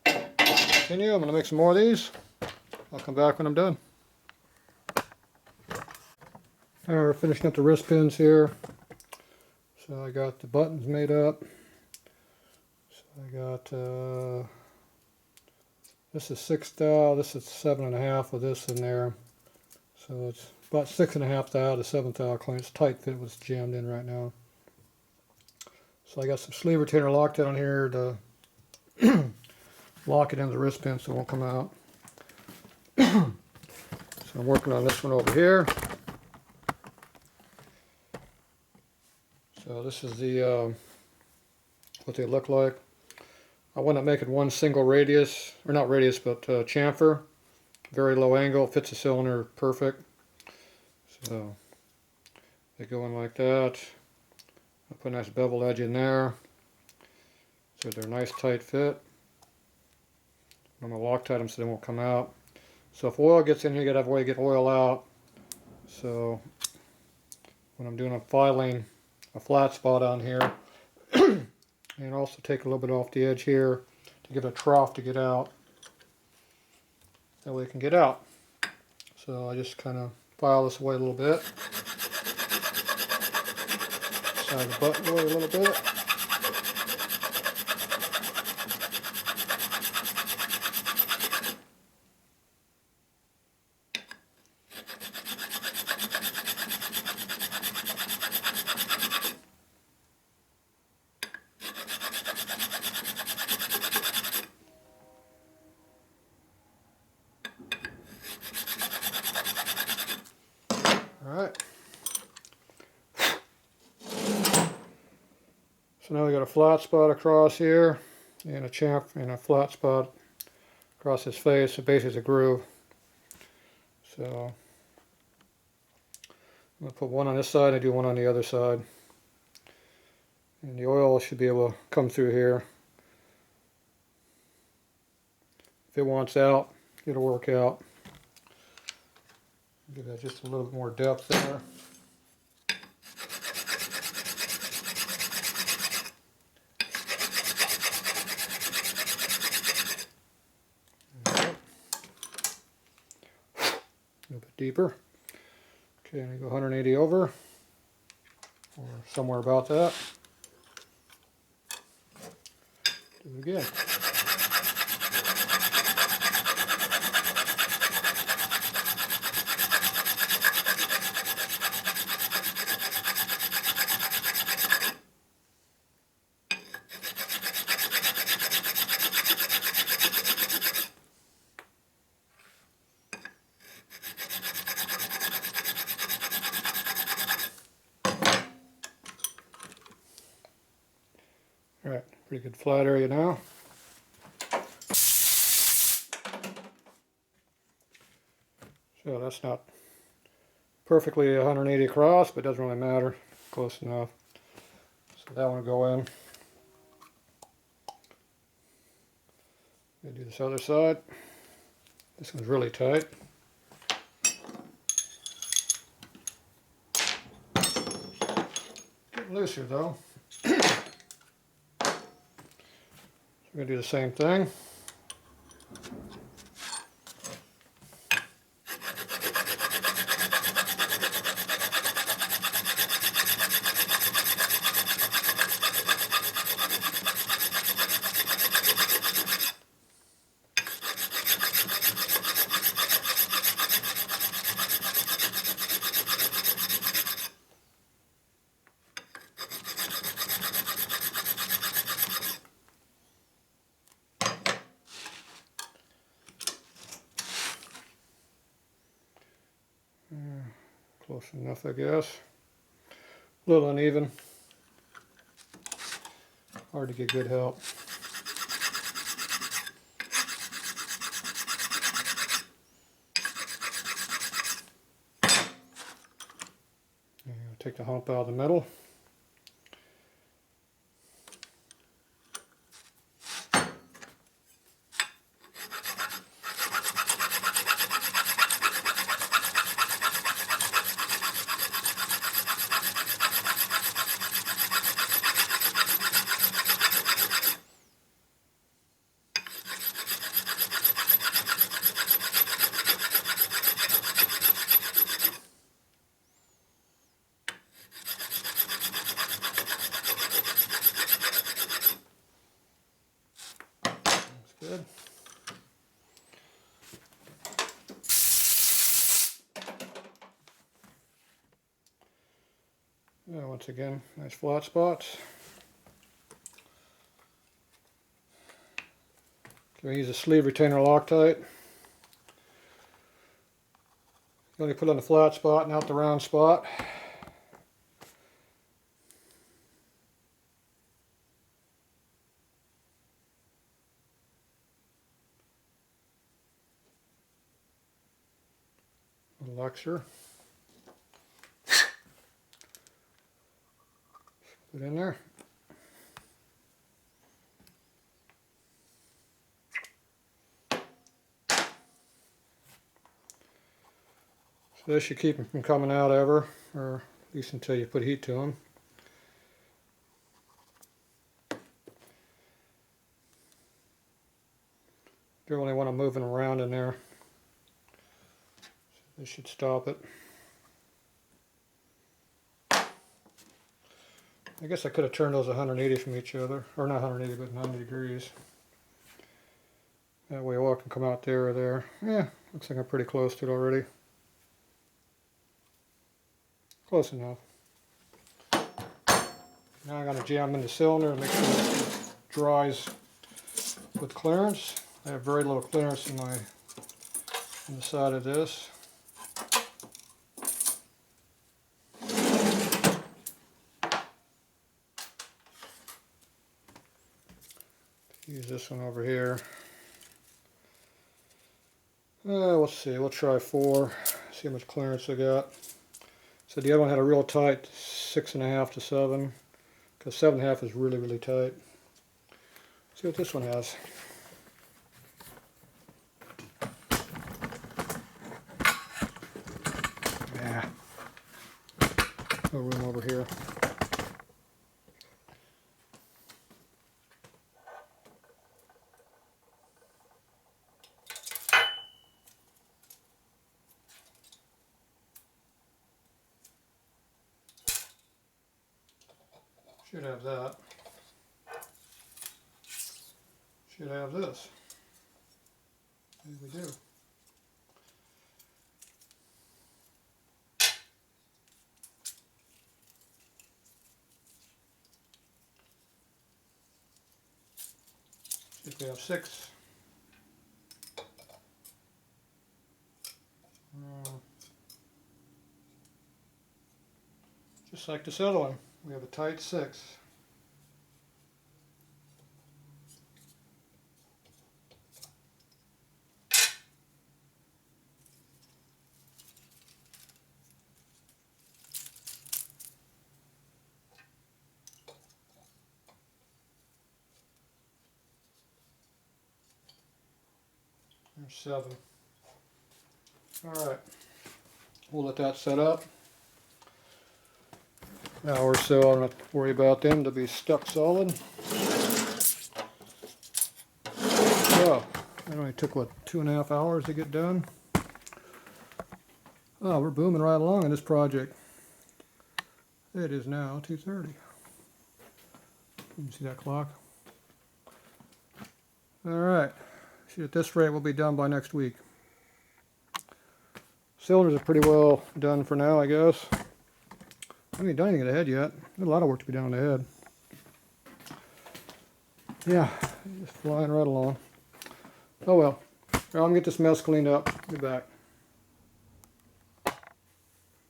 Continue. I'm going to make some more of these. I'll come back when I'm done. All right, we're finishing up the wrist pins here. So I got the buttons made up. So I got this is 6 thou, this is 7.5 with this in there. So it's about 6.5 thou to 7 thou clean. It's tight fit, what's jammed in right now. So I got some sleeve retainer Loctite on here to lock it into the wrist pin so it won't come out. So I'm working on this one over here. So this is the what they look like. I want to make it one single radius, or not radius, but chamfer. Very low angle, fits the cylinder perfect. So they go in like that. I put a nice bevel edge in there. So they're a nice tight fit. I'm going to Loctite them so they won't come out. So if oil gets in here, you got to have a way to get oil out. So when I'm doing a filing, a flat spot on here, and also take a little bit off the edge here to give it a trough to get out. That way it can get out. So I just kind of file this away a little bit. Slide the button away a little bit. Alright. So now we got a flat spot across here and a chamfer and a flat spot across his face. So basically it's a groove. So I'm going to put one on this side and do one on the other side. And the oil should be able to come through here. If it wants out, it'll work out. Give that just a little bit more depth there. A little bit deeper. Okay, I'm going to go 180 over, or somewhere about that. Do it again. Alright, pretty good flat area now. So that's not perfectly 180 across, but it doesn't really matter. Close enough. So that one will go in. Do this other side. This one's really tight. Getting looser though. We're going to do the same thing. Close enough, I guess. A little uneven. Hard to get good help. Take the hump out of the middle. Yeah, once again, nice flat spots. Can we use a sleeve retainer Loctite? You only put on the flat spot, not the round spot. Luxor. Put in there. So this should keep them from coming out ever, or at least until you put heat to them. Don't really want to move them around in there. So this should stop it. I guess I could have turned those 180 from each other, or not 180, but 90 degrees. That way all can come out there or there. Yeah, looks like I'm pretty close to it already. Close enough. Now I'm going to jam in the cylinder and make sure it dries with clearance. I have very little clearance on the side of this. Use this one over here. Let's see, we'll try 4, see how much clearance I got. So the other one had a real tight 6.5 to 7, because 7.5 is really, really tight. See what this one has. Yeah, no room over here. Should have that. Should have this. Maybe we do. See if we have 6. Just like this other one, we have a tight 6. There's 7. Alright, we'll let that set up. An hour or so, I don't have to worry about them, they'll be stuck solid. So, it only took, what, 2.5 hours to get done? Oh, we're booming right along in this project. It is now 2:30. You can see that clock. Alright, at this rate we'll be done by next week. Cylinders are pretty well done for now, I guess. I haven't done anything to the head yet. There's a lot of work to be done on the head. Yeah, just flying right along. Oh well. I'm going to get this mess cleaned up. Be back.